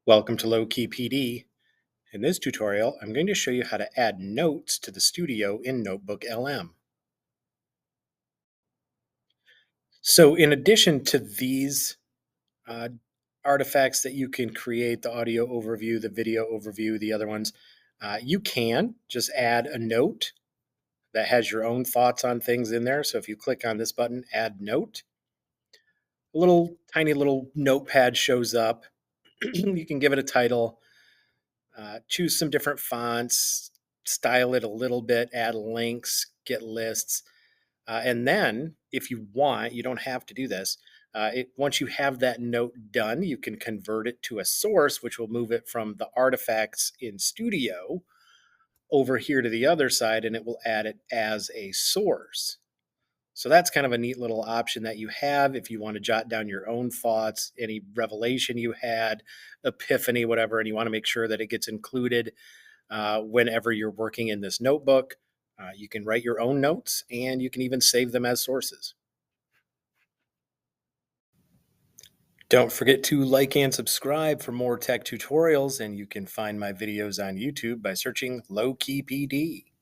Welcome to Low Key PD. In this tutorial, I'm going to show you how to add notes to the studio in NotebookLM. So in addition to these uh, artifacts that you can create, the audio overview, the video overview, the other ones, you can just add a note that has your own thoughts on things in there. So if you click on this button, Add Note, a little tiny little notepad shows up. You can give it a title, choose some different fonts, style it a little bit, add links, get lists. And then, if you want, you don't have to do this. Once you have that note done, you can convert it to a source, which will move it from the artifacts in Studio over here to the other side, and it will add it as a source. So that's kind of a neat little option that you have if you want to jot down your own thoughts, any revelation you had, epiphany, whatever, and you want to make sure that it gets included whenever you're working in this notebook. You can write your own notes and you can even save them as sources. Don't forget to like and subscribe for more tech tutorials, and you can find my videos on YouTube by searching Low Key PD.